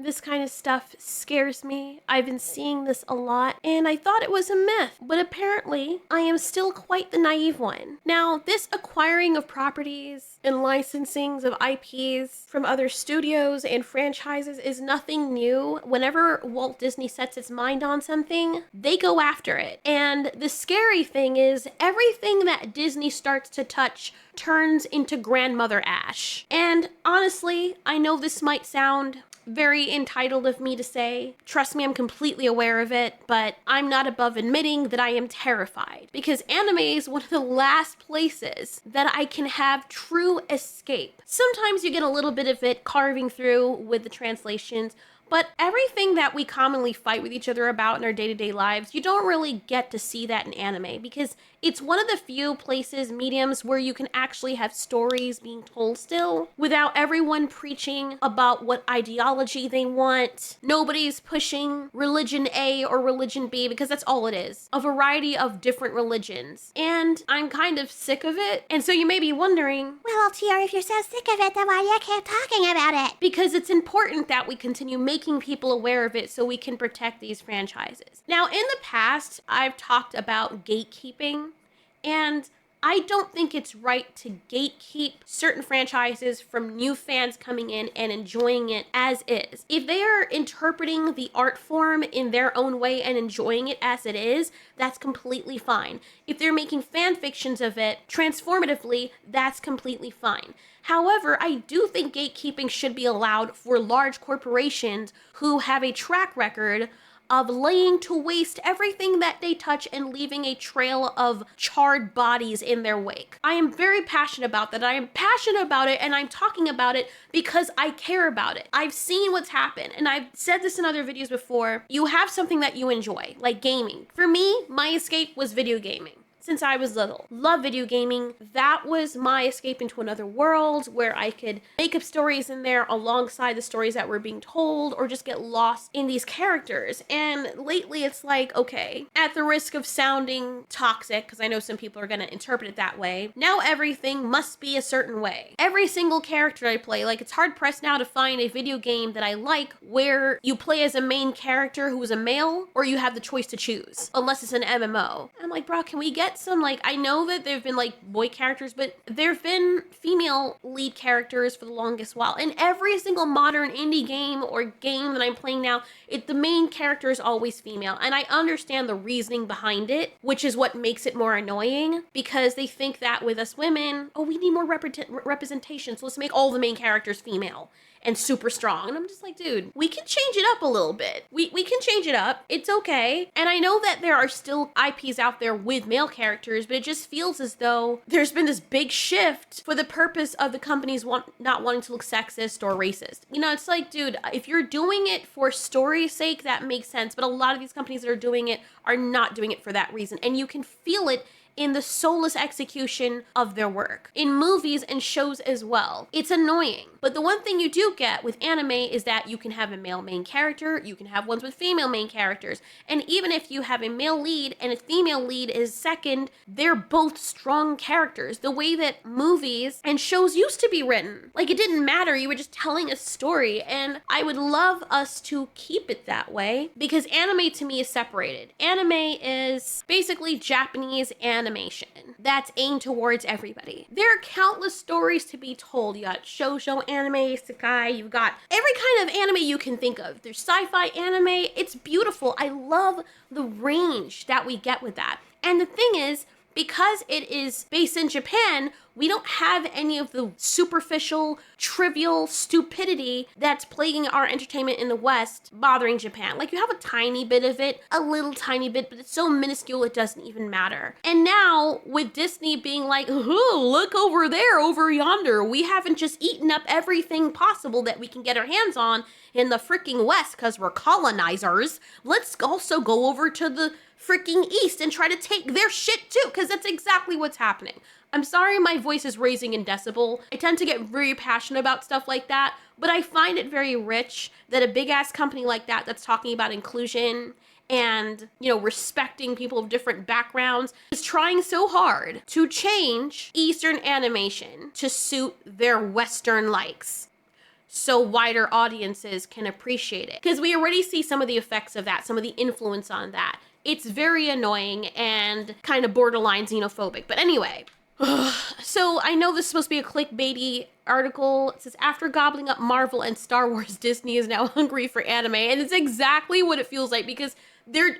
This kind of stuff scares me. I've been seeing this a lot, and I thought it was a myth, but apparently I am still quite the naive one. Now, this acquiring of properties and licensings of IPs from other studios and franchises is nothing new. Whenever Walt Disney sets its mind on something, they go after it. And the scary thing is, everything that Disney starts to touch turns into Grandmother Ash. And honestly, I know this might sound very entitled of me to say. Trust me, I'm completely aware of it, but I'm not above admitting that I am terrified, because anime is one of the last places that I can have true escape. Sometimes you get a little bit of it carving through with the translations, but everything that we commonly fight with each other about in our day-to-day lives, you don't really get to see that in anime, because it's one of the few places, mediums, where you can actually have stories being told still without everyone preaching about what ideology they want. Nobody's pushing religion A or religion B, because that's all it is. A variety of different religions. And I'm kind of sick of it. And so you may be wondering, well, TR, if you're so sick of it, then why do you keep talking about it? Because it's important that we continue making people aware of it so we can protect these franchises. Now, in the past, I've talked about gatekeeping, and I don't think it's right to gatekeep certain franchises from new fans coming in and enjoying it as is. If they are interpreting the art form in their own way and enjoying it as it is, that's completely fine. If they're making fan fictions of it transformatively, that's completely fine. However, I do think gatekeeping should be allowed for large corporations who have a track record of laying to waste everything that they touch and leaving a trail of charred bodies in their wake. I am very passionate about that. I am passionate about it, and I'm talking about it because I care about it. I've seen what's happened, and I've said this in other videos before. You have something that you enjoy, like gaming. For me, my escape was video gaming. Since I was little. Love video gaming. That was my escape into another world where I could make up stories in there alongside the stories that were being told, or just get lost in these characters. And lately it's like, okay, at the risk of sounding toxic, because I know some people are going to interpret it that way, now everything must be a certain way. Every single character I play, like, it's hard pressed now to find a video game that I like where you play as a main character who is a male, or you have the choice to choose, unless it's an MMO. I'm like, bro, can we get some, like, I know that there've been like boy characters, but there've been female lead characters for the longest while. In every single modern indie game or game that I'm playing now, the main character is always female. And I understand the reasoning behind it, which is what makes it more annoying, because they think that with us women, oh, we need more representation, so let's make all the main characters female and super strong. And I'm just like, dude, we can change it up a little bit. We can change it up. It's okay. And I know that there are still IPs out there with male characters, but it just feels as though there's been this big shift for the purpose of the companies not wanting to look sexist or racist. You know, it's like, dude, if you're doing it for story's sake, that makes sense. But a lot of these companies that are doing it are not doing it for that reason. And you can feel it in the soulless execution of their work. In movies and shows as well. It's annoying. But the one thing you do get with anime is that you can have a male main character, you can have ones with female main characters, and even if you have a male lead and a female lead is second, they're both strong characters. The way that movies and shows used to be written. Like, it didn't matter, you were just telling a story, and I would love us to keep it that way, because anime to me is separated. Anime is basically Japanese animation that's aimed towards everybody. There are countless stories to be told. You got shoujo anime, isekai, you've got every kind of anime you can think of. There's sci-fi anime. It's beautiful. I love the range that we get with that. And the thing is, because it is based in Japan, we don't have any of the superficial, trivial stupidity that's plaguing our entertainment in the West bothering Japan. Like, you have a tiny bit of it, a little tiny bit, but it's so minuscule it doesn't even matter. And now, with Disney being like, oh, look over there, over yonder, we haven't just eaten up everything possible that we can get our hands on in the freaking West because we're colonizers. Let's also go over to the freaking East and try to take their shit too, because that's exactly what's happening. I'm sorry my voice is raising in decibel. I tend to get very passionate about stuff like that, but I find it very rich that a big ass company like that that's talking about inclusion and, you know, respecting people of different backgrounds is trying so hard to change Eastern animation to suit their Western likes. so wider audiences can appreciate it. Because we already see some of the effects of that, some of the influence on that. It's very annoying and kind of borderline xenophobic. But anyway, so I know this is supposed to be a clickbaity article. It says, after gobbling up Marvel and Star Wars, Disney is now hungry for anime. And it's exactly what it feels like, because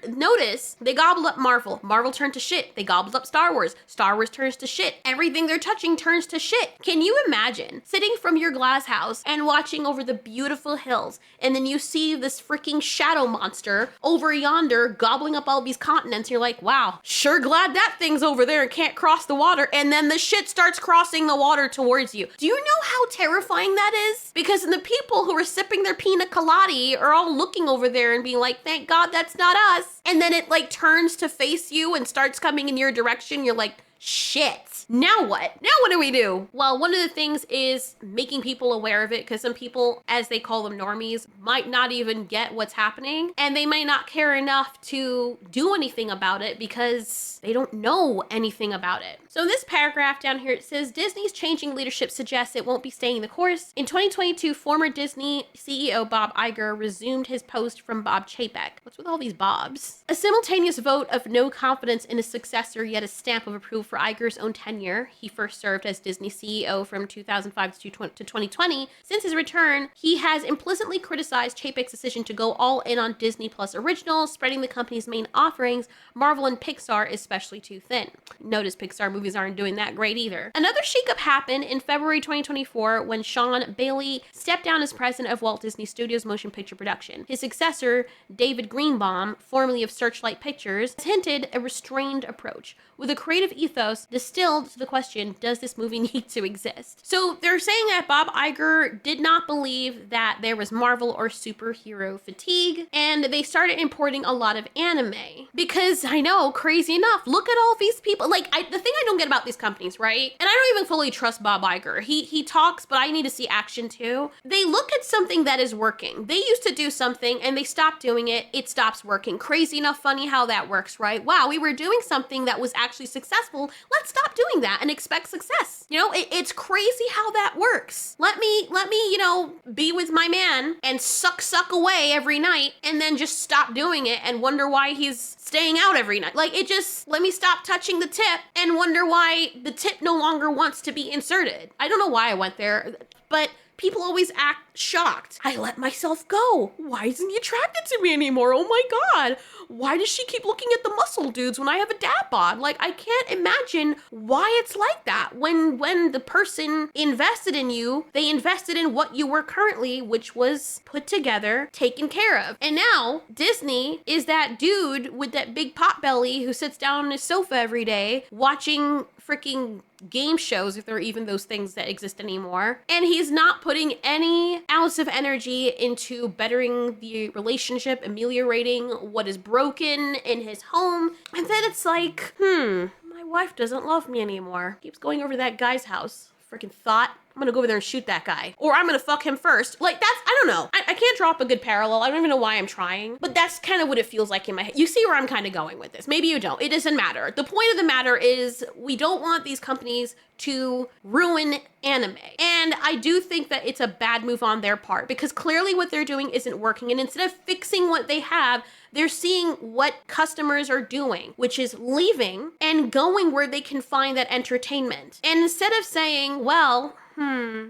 notice they gobbled up Marvel. Marvel turned to shit. They gobbled up Star Wars. Star Wars turns to shit. Everything they're touching turns to shit. Can you imagine sitting from your glass house and watching over the beautiful hills, and then you see this freaking shadow monster over yonder gobbling up all these continents? You're like, wow, sure glad that thing's over there and can't cross the water. And then the shit starts crossing the water towards you. Do you know how terrifying that is? Because the people who are sipping their pina colada are all looking over there and being like, thank God that's not us. And then it like turns to face you and starts coming in your direction. You're like, shit. Now what? Now what do we do? Well, one of the things is making people aware of it, because some people, as they call them normies, might not even get what's happening, and they might not care enough to do anything about it because they don't know anything about it. So in this paragraph down here, it says, Disney's changing leadership suggests it won't be staying the course. In 2022, former Disney CEO Bob Iger resumed his post from Bob Chapek. What's with all these Bobs? A simultaneous vote of no confidence in his successor, yet a stamp of approval for Iger's own tenure. He first served as Disney CEO from 2005 to 2020. Since his return, he has implicitly criticized Chapek's decision to go all in on Disney Plus originals, spreading the company's main offerings. Marvel and Pixar is especially too thin. Notice Pixar movies aren't doing that great either. Another shakeup happened in February 2024 when Sean Bailey stepped down as president of Walt Disney Studios Motion Picture Production. His successor, David Greenbaum, formerly of Searchlight Pictures, has hinted a restrained approach, with a creative ethos distilled to the question, does this movie need to exist? So they're saying that Bob Iger did not believe that there was Marvel or superhero fatigue, and they started importing a lot of anime. Because I know, crazy enough, look at all these people. Like, the thing I don't get about these companies, right? And I don't even fully trust Bob Iger. He talks, but I need to see action too. They look at something that is working. They used to do something and they stopped doing it. It stops working. Crazy enough, funny how that works, right? Wow, we were doing something that was actually successful. Let's stop doing that and expect success. You know, it's crazy how that works. Let me, you know, be with my man and suck away every night, and then just stop doing it and wonder why he's staying out every night. Like, let me stop touching the tip and wonder why the tip no longer wants to be inserted. I don't know why I went there, but people always act shocked. I let myself go. Why isn't he attracted to me anymore? Oh my God. Why does she keep looking at the muscle dudes when I have a dad bod? Like, I can't imagine why it's like that. When the person invested in you, they invested in what you were currently, which was put together, taken care of. And now Disney is that dude with that big pot belly who sits down on his sofa every day watching freaking game shows, if there are even those things that exist anymore. And he's not putting any ounce of energy into bettering the relationship, ameliorating what is broken in his home. And then it's like, my wife doesn't love me anymore. Keeps going over to that guy's house. Freaking thought. I'm gonna go over there and shoot that guy. Or I'm gonna fuck him first. Like, I don't know. I can't draw up a good parallel. I don't even know why I'm trying. But that's kind of what it feels like in my head. You see where I'm kind of going with this. Maybe you don't. It doesn't matter. The point of the matter is we don't want these companies to ruin anime. And I do think that it's a bad move on their part, because clearly what they're doing isn't working. And instead of fixing what they have, they're seeing what customers are doing, which is leaving and going where they can find that entertainment. And instead of saying, well,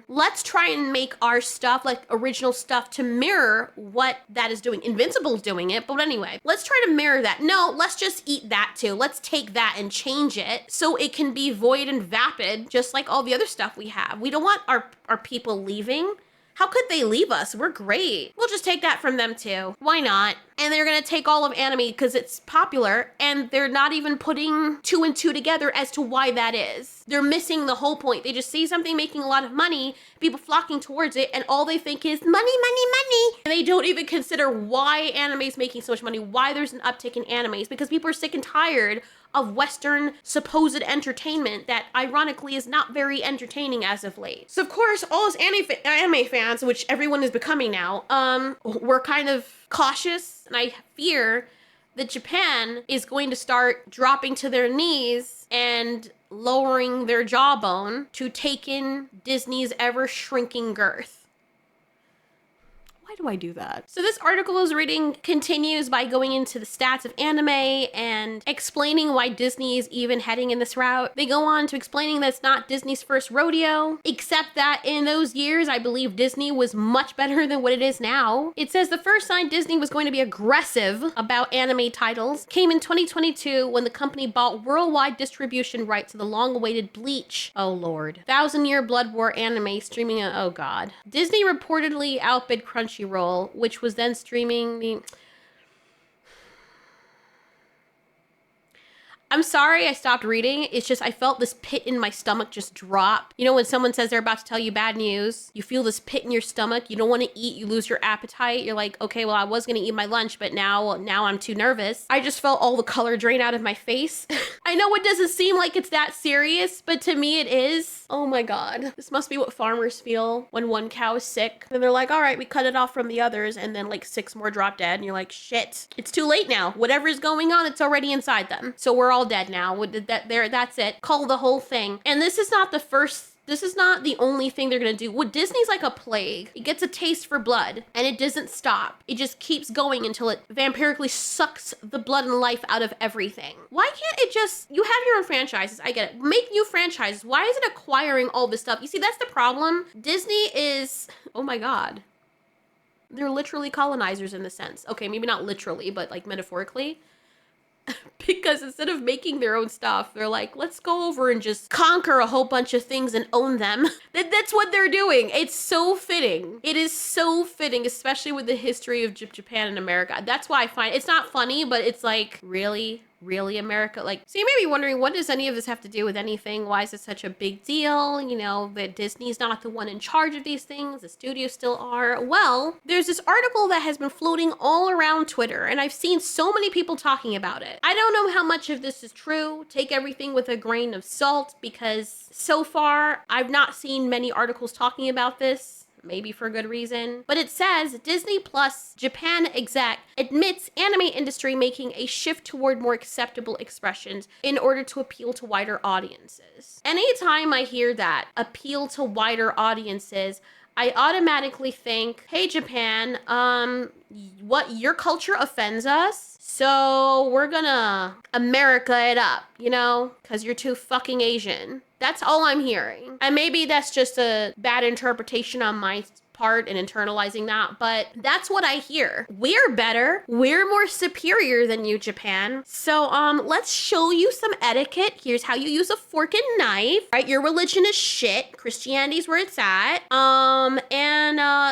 let's try and make our stuff, like original stuff, to mirror what that is doing. Invincible's doing it, but anyway, let's try to mirror that. No, let's just eat that too. Let's take that and change it so it can be void and vapid, just like all the other stuff we have. We don't want our people leaving. How could they leave us? We're great. We'll just take that from them too. Why not? And they're gonna take all of anime because it's popular, and they're not even putting two and two together as to why that is. They're missing the whole point. They just see something making a lot of money, people flocking towards it, and all they think is money, money, money. And they don't even consider why anime is making so much money, why there's an uptick in animes, because people are sick and tired of Western supposed entertainment that ironically is not very entertaining as of late. So of course, all us anime fans, which everyone is becoming now, we're kind of cautious, and I fear that Japan is going to start dropping to their knees and lowering their jawbone to take in Disney's ever shrinking girth. Why do I do that? So this article is reading continues by going into the stats of anime and explaining why Disney is even heading in this route. They go on to explaining that it's not Disney's first rodeo, except that in those years, I believe Disney was much better than what it is now. It says the first sign Disney was going to be aggressive about anime titles came in 2022 when the company bought worldwide distribution rights to the long-awaited Bleach. Oh lord. 1,000-Year Blood War anime streaming, oh god. Disney reportedly outbid Crunchyroll, which was then streaming the... I'm sorry I stopped reading. It's just I felt this pit in my stomach just drop. You know when someone says they're about to tell you bad news? You feel this pit in your stomach. You don't want to eat. You lose your appetite. You're like, okay, well, I was going to eat my lunch, but now I'm too nervous. I just felt all the color drain out of my face. I know it doesn't seem like it's that serious, but to me it is. Oh my God. This must be what farmers feel when one cow is sick. And they're like, all right, we cut it off from the others. And then like 6 more drop dead. And you're like, shit, it's too late now. Whatever is going on, it's already inside them. So we're all dead now. That's it. Call the whole thing. And this is not the only thing they're gonna do. What Disney's like a plague. It gets a taste for blood and it doesn't stop. It just keeps going until it vampirically sucks the blood and life out of everything. Why can't it just, you have your own franchises, I get it. Make new franchises. Why is it acquiring all this stuff? You see, that's the problem. Disney is, oh my God. They're literally colonizers in the sense. Okay, maybe not literally, but like metaphorically. Because instead of making their own stuff, they're like, let's go over and just conquer a whole bunch of things and own them. That's what they're doing. It's so fitting. It is so fitting, especially with the history of Japan and America. That's why I find it's not funny, but it's like, really? Really, America? Like, so you may be wondering, what does any of this have to do with anything? Why is it such a big deal? You know, that Disney's not the one in charge of these things. The studios still are. Well, there's this article that has been floating all around Twitter, and I've seen so many people talking about it. I don't know how much of this is true. Take everything with a grain of salt, because so far, I've not seen many articles talking about this. Maybe for good reason. But it says Disney Plus Japan exec admits anime industry making a shift toward more acceptable expressions in order to appeal to wider audiences. Anytime I hear that, appeal to wider audiences, I automatically think, hey Japan, what, your culture offends us? So we're gonna America it up, you know? Cause you're too fucking Asian. That's all I'm hearing. And maybe that's just a bad interpretation on my part and internalizing that, but that's what I hear. We're better. We're more superior than you, Japan. So, let's show you some etiquette. Here's how you use a fork and knife, right? Your religion is shit. Christianity's where it's at.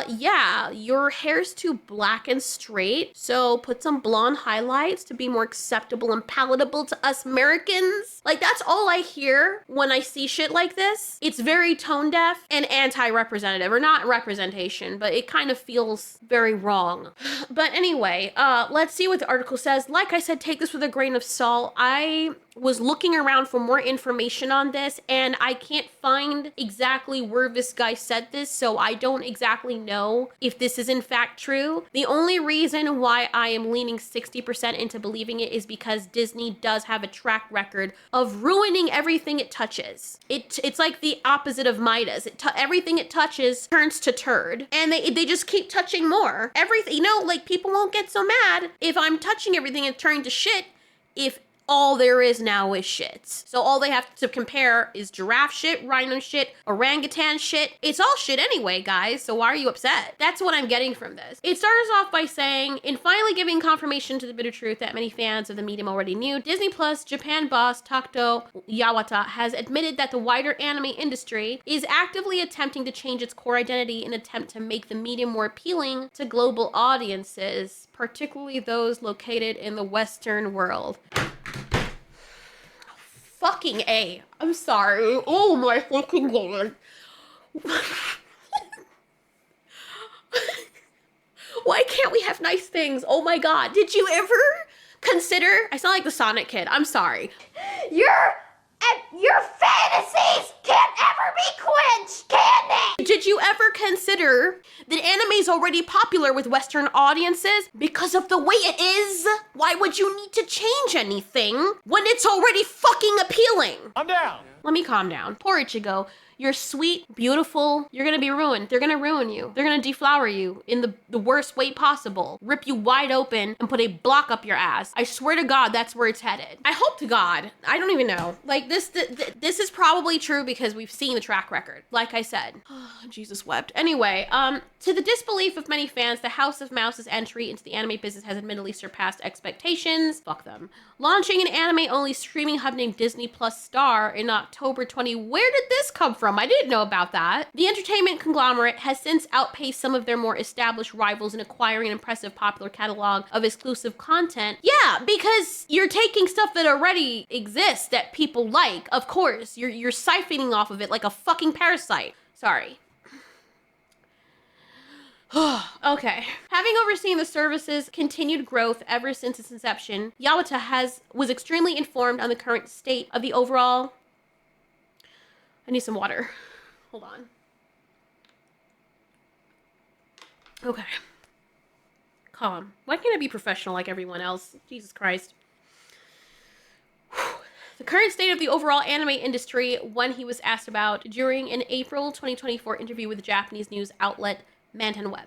Yeah, your hair's too black and straight. So put some blonde highlights to be more acceptable and palatable to us Americans. Like, that's all I hear when I see shit like this. It's very tone deaf and anti-representative, or not representation, but it kind of feels very wrong. But anyway, let's see what the article says. Like I said, take this with a grain of salt. I was looking around for more information on this, and I can't find exactly where this guy said this, so I don't exactly know if this is in fact true. The only reason why I am leaning 60% into believing it is because Disney does have a track record of ruining everything it touches. It's like the opposite of Midas. Everything it touches turns to turd, and they just keep touching more. Everything, you know, like, people won't get so mad if I'm touching everything and turning to shit if all there is now is shit. So all they have to compare is giraffe shit, rhino shit, orangutan shit. It's all shit anyway, guys, so why are you upset? That's what I'm getting from this. It starts off by saying, in finally giving confirmation to the bitter truth that many fans of the medium already knew, Disney Plus Japan boss Takuto Yawata has admitted that the wider anime industry is actively attempting to change its core identity in an attempt to make the medium more appealing to global audiences, particularly those located in the Western world. Fucking A. I'm sorry. Oh my fucking God. Why can't we have nice things? Oh my God. Did you ever consider? I sound like the Sonic kid. I'm sorry. Your fantasies can't ever be quenched, can they? Did you ever consider that anime is already popular with Western audiences because of the way it is? Why would you need to change anything when it's already fucking appealing? I'm down. Let me calm down. Poor Ichigo. You're sweet, beautiful. You're gonna be ruined. They're gonna ruin you. They're gonna deflower you in the worst way possible. Rip you wide open and put a block up your ass. I swear to God, that's where it's headed. I hope to God. I don't even know. Like this is probably true because we've seen the track record. Like I said. Jesus wept. Anyway, to the disbelief of many fans, the House of Mouse's entry into the anime business has admittedly surpassed expectations. Fuck them. Launching an anime-only streaming hub named Disney Plus Star in October 20. Where did this come from? I didn't know about that. The entertainment conglomerate has since outpaced some of their more established rivals in acquiring an impressive popular catalog of exclusive content. Yeah, because you're taking stuff that already exists that people like. Of course, you're siphoning off of it like a fucking parasite. Sorry. Okay. Having overseen the service's continued growth ever since its inception, Yawata was extremely informed on the current state of the overall... I need some water. Hold on. Okay. Calm. Why can't I be professional like everyone else? Jesus Christ. The current state of the overall anime industry, one he was asked about during an April 2024 interview with the Japanese news outlet Mantan Web.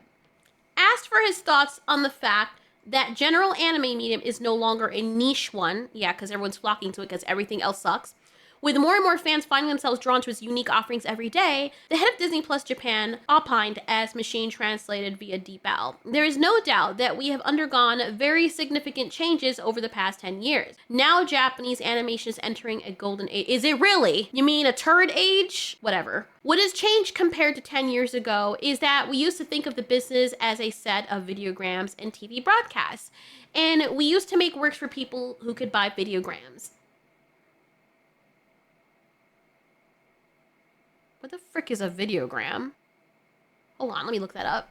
Asked for his thoughts on the fact that general anime medium is no longer a niche one, yeah, because everyone's flocking to it because everything else sucks, with more and more fans finding themselves drawn to his unique offerings every day, the head of Disney Plus Japan opined as machine translated via DeepL. There is no doubt that we have undergone very significant changes over the past 10 years. Now Japanese animation is entering a golden age. Is it really? You mean a turd age? Whatever. What has changed compared to 10 years ago is that we used to think of the business as a set of videograms and TV broadcasts. And we used to make works for people who could buy videograms. What the frick is a videogram? Hold on, let me look that up.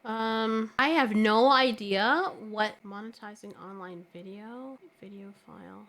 I have no idea what monetizing online video file.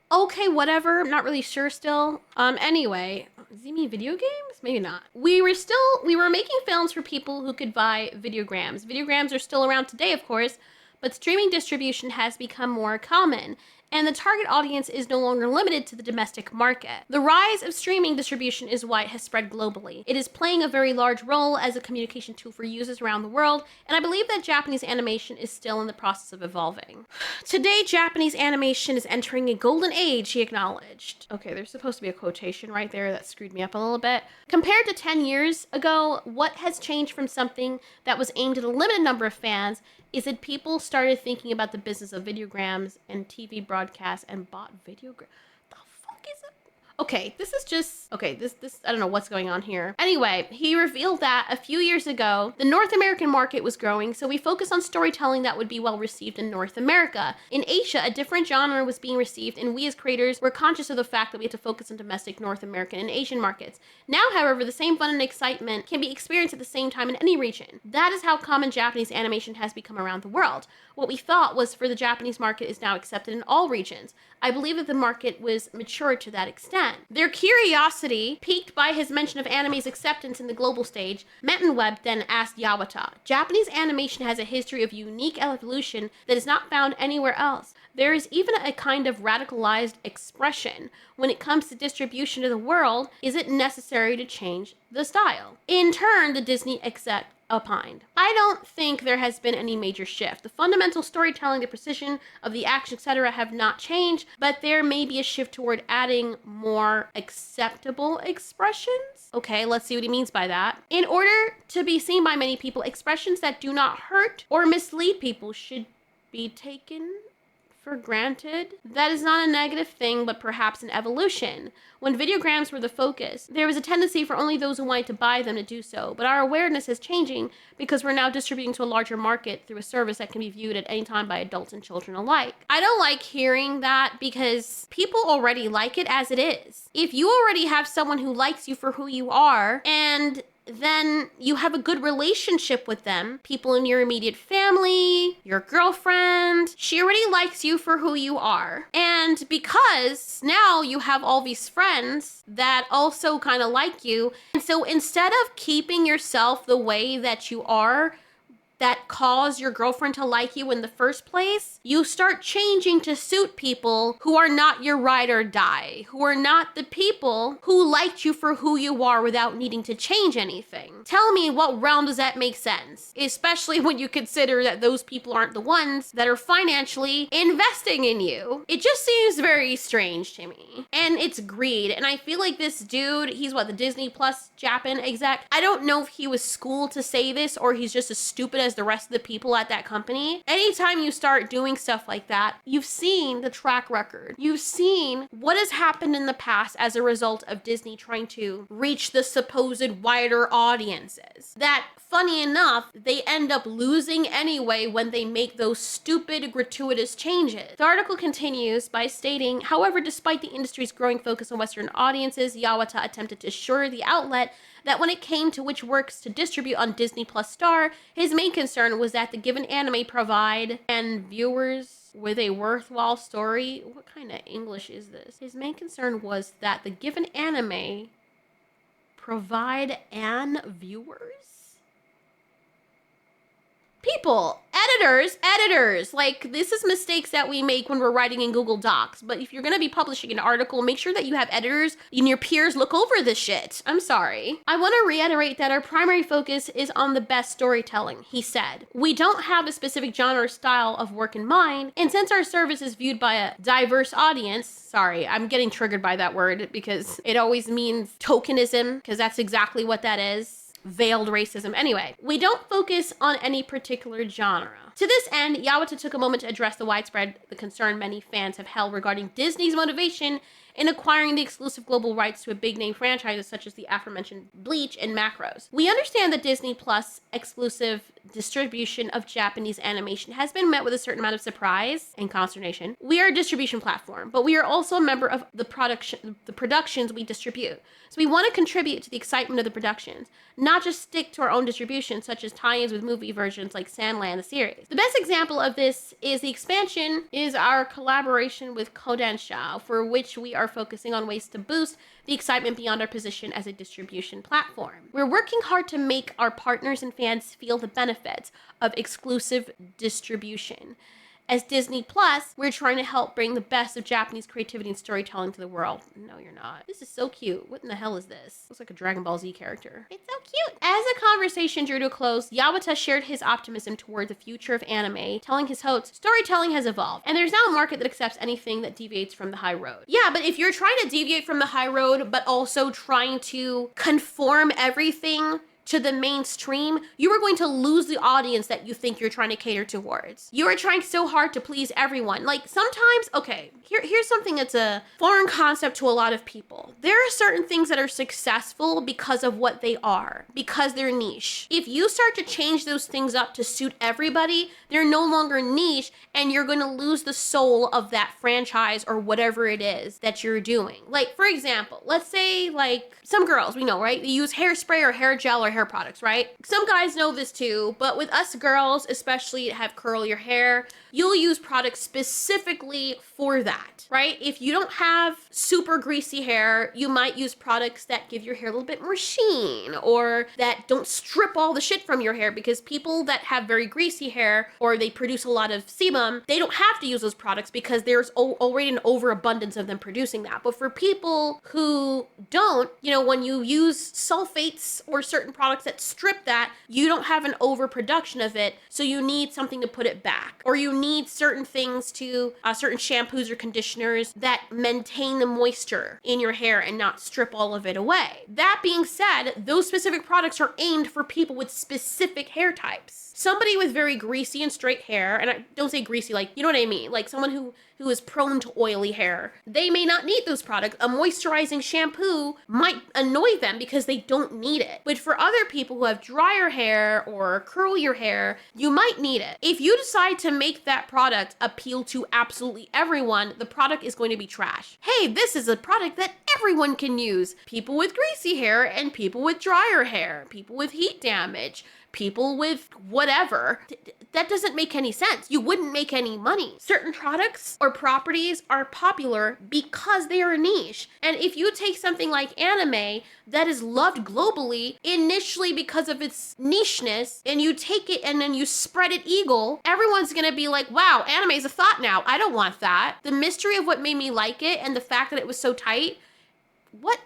Okay, whatever. I'm not really sure still. Anyway, does he mean video games? Maybe not. We were making films for people who could buy videograms. Videograms are still around today, of course, but streaming distribution has become more common, and the target audience is no longer limited to the domestic market. The rise of streaming distribution is why it has spread globally. It is playing a very large role as a communication tool for users around the world, and I believe that Japanese animation is still in the process of evolving. Today, Japanese animation is entering a golden age, he acknowledged. Okay, there's supposed to be a quotation right there that screwed me up a little bit. Compared to 10 years ago, what has changed from something that was aimed at a limited number of fans is that people started thinking about the business of videograms and TV broadcasts and bought videograms. The fuck is it? Okay, this is just... Okay, this I don't know what's going on here. Anyway, he revealed that a few years ago, the North American market was growing, so we focused on storytelling that would be well received in North America. In Asia, a different genre was being received, and we as creators were conscious of the fact that we had to focus on domestic North American and Asian markets. Now, however, the same fun and excitement can be experienced at the same time in any region. That is how common Japanese animation has become around the world. What we thought was for the Japanese market is now accepted in all regions. I believe that the market was matured to that extent. Their curiosity, piqued by his mention of anime's acceptance in the global stage, Mantan Web then asked Yawata, Japanese animation has a history of unique evolution that is not found anywhere else. There is even a kind of radicalized expression. When it comes to distribution to the world, is it necessary to change the style? In turn, the Disney exec opined, I don't think there has been any major shift. The fundamental storytelling, the precision of the action, etc. have not changed, but there may be a shift toward adding more acceptable expressions. Okay, let's see what he means by that. In order to be seen by many people, expressions that do not hurt or mislead people should be taken for granted. That is not a negative thing, but perhaps an evolution. When videograms were the focus, there was a tendency for only those who wanted to buy them to do so, but our awareness is changing because we're now distributing to a larger market through a service that can be viewed at any time by adults and children alike. I don't like hearing that because people already like it as it is. If you already have someone who likes you for who you are, and then you have a good relationship with them, people in your immediate family, your girlfriend, she already likes you for who you are. And because now you have all these friends that also kind of like you, and so instead of keeping yourself the way that you are, that cause your girlfriend to like you in the first place, you start changing to suit people who are not your ride or die, who are not the people who liked you for who you are without needing to change anything. Tell me, what realm does that make sense? Especially when you consider that those people aren't the ones that are financially investing in you. It just seems very strange to me. And it's greed. And I feel like this dude, he's what, the Disney Plus Japan exec? I don't know if he was schooled to say this or he's just as stupid as the rest of the people at that company. Anytime you start doing stuff like that, you've seen the track record. You've seen what has happened in the past as a result of Disney trying to reach the supposed wider audiences. That, funny enough, they end up losing anyway when they make those stupid, gratuitous changes. The article continues by stating, however, despite the industry's growing focus on Western audiences, Yawata attempted to assure the outlet that when it came to which works to distribute on Disney Plus Star, his main concern was that the given anime provide and viewers with a worthwhile story. What kind of English is this? His main concern was that the given anime provide and viewers? People, editors, like, this is mistakes that we make when we're writing in Google Docs. But if you're gonna be publishing an article, make sure that you have editors and your peers look over this shit. I'm sorry. I want to reiterate that our primary focus is on the best storytelling, he said. We don't have a specific genre or style of work in mind, and since our service is viewed by a diverse audience, sorry, I'm getting triggered by that word because it always means tokenism, because that's exactly what that is. Veiled racism. Anyway, we don't focus on any particular genre. To this end, Yawata took a moment to address the concern many fans have held regarding Disney's motivation in acquiring the exclusive global rights to a big name franchises such as the aforementioned Bleach and Macros. We understand that Disney Plus exclusive distribution of Japanese animation has been met with a certain amount of surprise and consternation. We are a distribution platform, but we are also a member of the productions we distribute. So we want to contribute to the excitement of the productions, not just stick to our own distribution, such as tie-ins with movie versions like Sandland, the series. The best example of this is our collaboration with Kodansha, for which we are focusing on ways to boost the excitement beyond our position as a distribution platform. We're working hard to make our partners and fans feel the benefits of exclusive distribution. As Disney Plus, we're trying to help bring the best of Japanese creativity and storytelling to the world. No, you're not. This is so cute. What in the hell is this? Looks like a Dragon Ball Z character. It's so cute. As the conversation drew to a close, Yawata shared his optimism toward the future of anime, telling his host, storytelling has evolved, and there's now a market that accepts anything that deviates from the high road. Yeah, but if you're trying to deviate from the high road, but also trying to conform everything to the mainstream, you are going to lose the audience that you think you're trying to cater towards. You are trying so hard to please everyone. Like, sometimes, okay, here's something that's a foreign concept to a lot of people. There are certain things that are successful because of what they are, because they're niche. If you start to change those things up to suit everybody, they're no longer niche, and you're going to lose the soul of that franchise or whatever it is that you're doing. Like, for example, let's say, like, some girls, we know, right? They use hairspray or hair gel or hair products, right? Some guys know this too, but with us girls, especially that have curlier hair, you'll use products specifically for that, right? If you don't have super greasy hair, you might use products that give your hair a little bit more sheen or that don't strip all the shit from your hair, because people that have very greasy hair or they produce a lot of sebum, they don't have to use those products because there's already an overabundance of them producing that. But for people who don't, you know, when you use sulfates or certain products that strip that, you don't have an overproduction of it, so you need something to put it back. Or you need certain things to, certain shampoos or conditioners that maintain the moisture in your hair and not strip all of it away. That being said, those specific products are aimed for people with specific hair types. Somebody with very greasy and straight hair, and I don't say greasy like, you know what I mean, like someone who is prone to oily hair, they may not need those products. A moisturizing shampoo might annoy them because they don't need it. But for other people who have drier hair or curlier hair, you might need it. If you decide to make that product appeal to absolutely everyone, the product is going to be trash. Hey, this is a product that everyone can use. People with greasy hair and people with drier hair, people with heat damage, people with whatever. That doesn't make any sense. You wouldn't make any money. Certain products or properties are popular because they are niche. And if you take something like anime that is loved globally, initially because of its nicheness, and you take it and then you spread it eagle, everyone's gonna be like, wow, anime is a thought now. I don't want that. The mystery of what made me like it and the fact that it was so tight, what?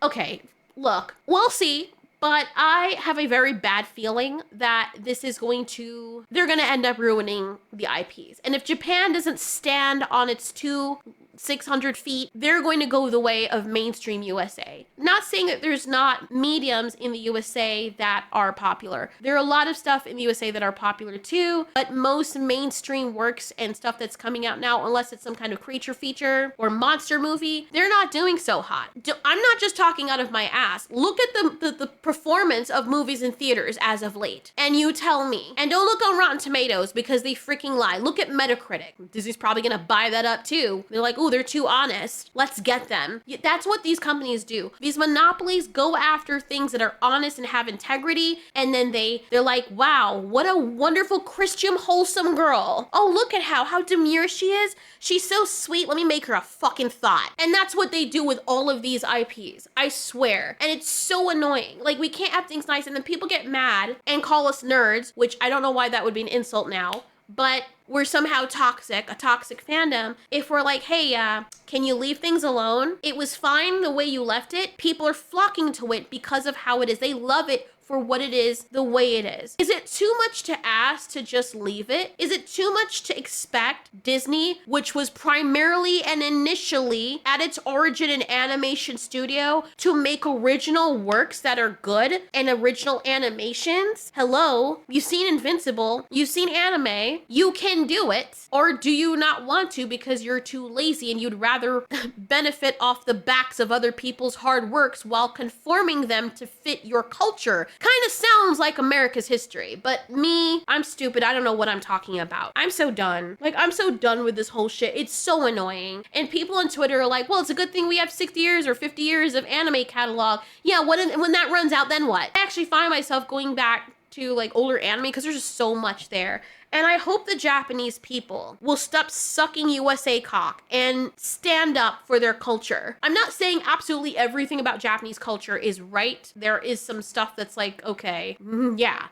Okay, look, we'll see. But I have a very bad feeling that this is they're going to end up ruining the IPs. And if Japan doesn't stand on its 600 feet, they're going to go the way of mainstream USA. Not saying that there's not mediums in the USA that are popular. There are a lot of stuff in the USA that are popular too, but most mainstream works and stuff that's coming out now, unless it's some kind of creature feature or monster movie, they're not doing so hot. I'm not just talking out of my ass. Look at the performance of movies in theaters as of late, and you tell me. And don't look on Rotten Tomatoes because they freaking lie. Look at Metacritic. Disney's probably gonna buy that up too. They're like, oh, they're too honest. Let's get them. That's what these companies do. These monopolies go after things that are honest and have integrity, and then they're like, wow, what a wonderful Christian wholesome girl. Oh, look at how demure she is. She's so sweet. Let me make her a fucking thought. And that's what they do with all of these IPs. I swear. And it's so annoying. Like, we can't have things nice, and then people get mad and call us nerds, which I don't know why that would be an insult now, but we're somehow toxic, a toxic fandom. If we're like, hey, can you leave things alone? It was fine the way you left it. People are flocking to it because of how it is. They love it for what it is, the way it is. Is it too much to ask to just leave it? Is it too much to expect Disney, which was primarily and initially at its origin an animation studio, to make original works that are good and original animations? Hello, you've seen Invincible, you've seen anime, you can do it. Or do you not want to because you're too lazy and you'd rather benefit off the backs of other people's hard works while conforming them to fit your culture? Kind of sounds like America's history, but me, I'm stupid. I don't know what I'm talking about. I'm so done. Like, I'm so done with this whole shit. It's so annoying. And people on Twitter are like, well, it's a good thing we have 60 years or 50 years of anime catalog. Yeah, when that runs out, then what? I actually find myself going back to like older anime because there's just so much there. And I hope the Japanese people will stop sucking USA cock and stand up for their culture. I'm not saying absolutely everything about Japanese culture is right. There is some stuff that's like, okay, yeah.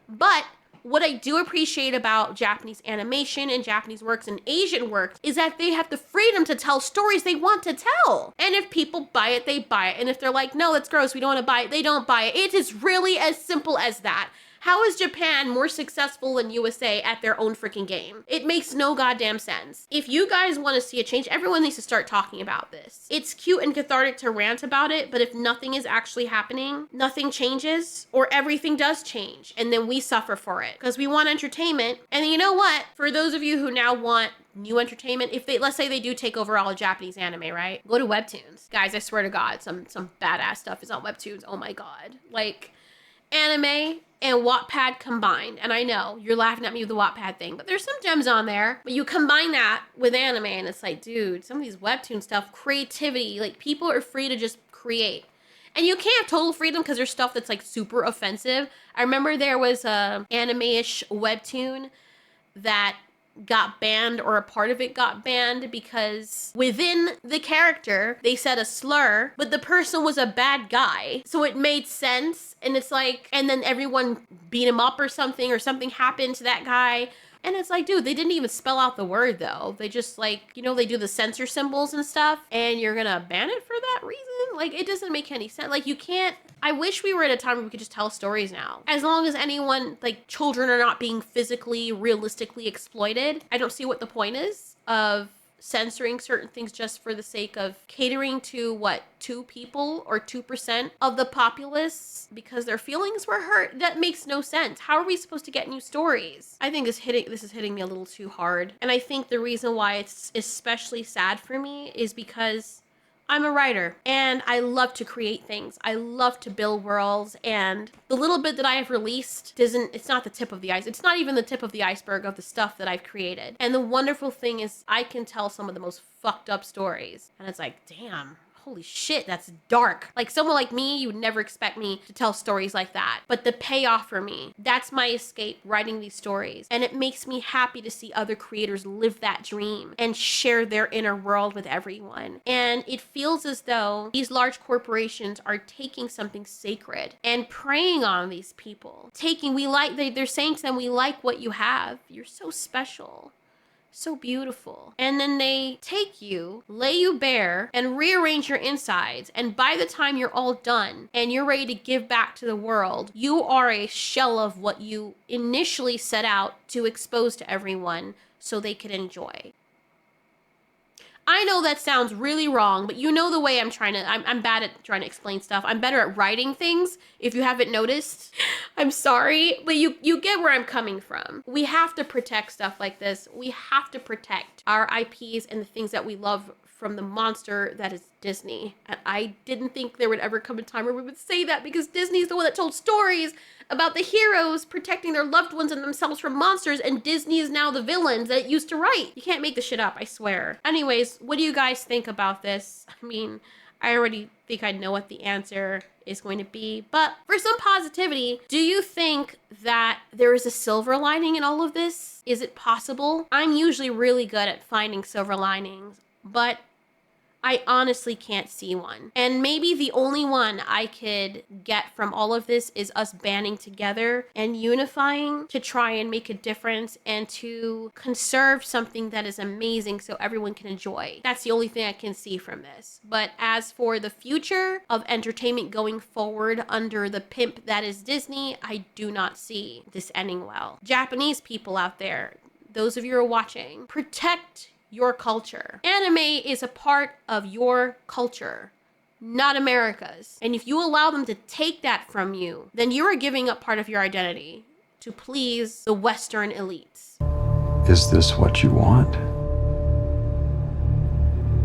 But what I do appreciate about Japanese animation and Japanese works and Asian works is that they have the freedom to tell stories they want to tell. And if people buy it, they buy it. And if they're like, no, that's gross, we don't want to buy it, they don't buy it. It is really as simple as that. How is Japan more successful than USA at their own freaking game? It makes no goddamn sense. If you guys want to see a change, everyone needs to start talking about this. It's cute and cathartic to rant about it, but if nothing is actually happening, nothing changes, or everything does change, and then we suffer for it because we want entertainment. And you know what? For those of you who now want new entertainment, if they, let's say they do take over all of Japanese anime, right? Go to Webtoons. Guys, I swear to God, some badass stuff is on Webtoons. Oh my God. Like, anime and Wattpad combined. And I know you're laughing at me with the Wattpad thing, but there's some gems on there. But you combine that with anime and it's like, dude, some of these Webtoon stuff, creativity, like people are free to just create. And you can't have total freedom because there's stuff that's like super offensive. I remember there was a anime-ish Webtoon that got banned, or a part of it got banned, because within the character they said a slur, but the person was a bad guy, so it made sense. And it's like, and then everyone beat him up or something happened to that guy. And it's like, dude, they didn't even spell out the word though. They just like, you know, they do the censor symbols and stuff, and you're gonna ban it for that reason? Like, it doesn't make any sense. Like, you can't, I wish we were at a time where we could just tell stories now. As long as anyone, like, children are not being physically, realistically exploited, I don't see what the point is of censoring certain things just for the sake of catering to, what, 2 people or 2% of the populace because their feelings were hurt. That makes no sense. How are we supposed to get new stories? I think this is hitting me a little too hard. And I think the reason why it's especially sad for me is because I'm a writer and I love to create things. I love to build worlds, and the little bit that I have released it's not the tip of the ice. It's not even the tip of the iceberg of the stuff that I've created. And the wonderful thing is I can tell some of the most fucked up stories. And it's like, damn, holy shit, that's dark. Like someone like me, you would never expect me to tell stories like that. But the payoff for me, that's my escape, writing these stories. And it makes me happy to see other creators live that dream and share their inner world with everyone. And it feels as though these large corporations are taking something sacred and preying on these people. They're saying to them, we like what you have. You're so special. So beautiful. And then they take you, lay you bare, and rearrange your insides. And by the time you're all done and you're ready to give back to the world, you are a shell of what you initially set out to expose to everyone so they could enjoy. I know that sounds really wrong, but you know the way I'm bad at trying to explain stuff. I'm better at writing things, if you haven't noticed. I'm sorry, but you get where I'm coming from. We have to protect stuff like this. We have to protect our IPs and the things that we love from the monster that is Disney. And I didn't think there would ever come a time where we would say that, because Disney is the one that told stories about the heroes protecting their loved ones and themselves from monsters, and Disney is now the villains that it used to write. You can't make this shit up, I swear. Anyways, what do you guys think about this? I mean, I already think I know what the answer is going to be, but for some positivity, do you think that there is a silver lining in all of this? Is it possible? I'm usually really good at finding silver linings, but I honestly can't see one. And maybe the only one I could get from all of this is us banding together and unifying to try and make a difference and to conserve something that is amazing so everyone can enjoy. That's the only thing I can see from this. But as for the future of entertainment going forward under the pimp that is Disney, I do not see this ending well. Japanese people out there, those of you who are watching, protect your culture. Anime is a part of your culture, not America's. And if you allow them to take that from you, then you are giving up part of your identity to please the Western elites. Is this what you want?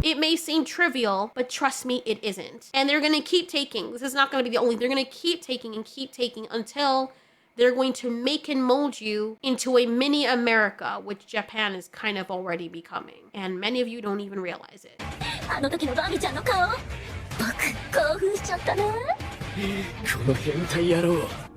It may seem trivial, but trust me, it isn't. And they're gonna keep taking. This is not gonna be the only, they're gonna keep taking and keep taking until they're going to make and mold you into a mini America, which Japan is kind of already becoming. And many of you don't even realize it.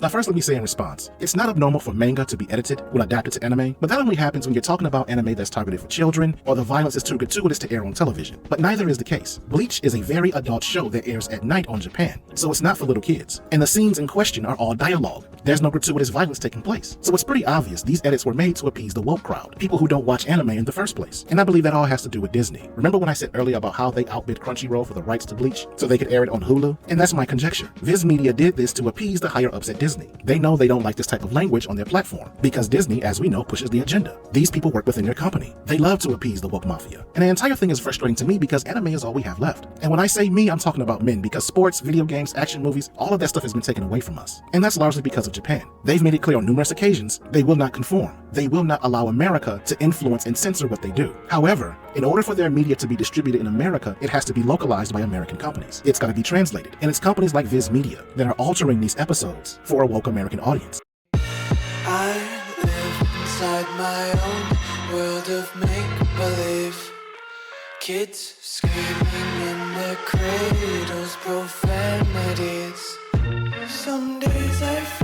Now first let me say in response, it's not abnormal for manga to be edited when adapted to anime, but that only happens when you're talking about anime that's targeted for children or the violence is too gratuitous to air on television. But neither is the case. Bleach is a very adult show that airs at night on Japan, so it's not for little kids. And the scenes in question are all dialogue. There's no gratuitous violence taking place. So it's pretty obvious these edits were made to appease the woke crowd, people who don't watch anime in the first place. And I believe that all has to do with Disney. Remember when I said earlier about how they outbid Crunchyroll for the rights to Bleach so they could air it on Hulu? And that's my conjecture. Viz Media did this to appease the higher ups at Disney. They know they don't like this type of language on their platform because Disney, as we know, pushes the agenda. These people work within their company. They love to appease the woke mafia. And the entire thing is frustrating to me because anime is all we have left. And when I say me, I'm talking about men, because sports, video games, action movies, all of that stuff has been taken away from us. And that's largely because of Japan. They've made it clear on numerous occasions they will not conform. They will not allow America to influence and censor what they do. However, in order for their media to be distributed in America, it has to be localized by American companies. It's got to be translated. And it's companies like Viz Media that are altering these episodes for a woke American audience. I live inside my own world of make-believe. Kids screaming in their cradles, profanities. Some days I feel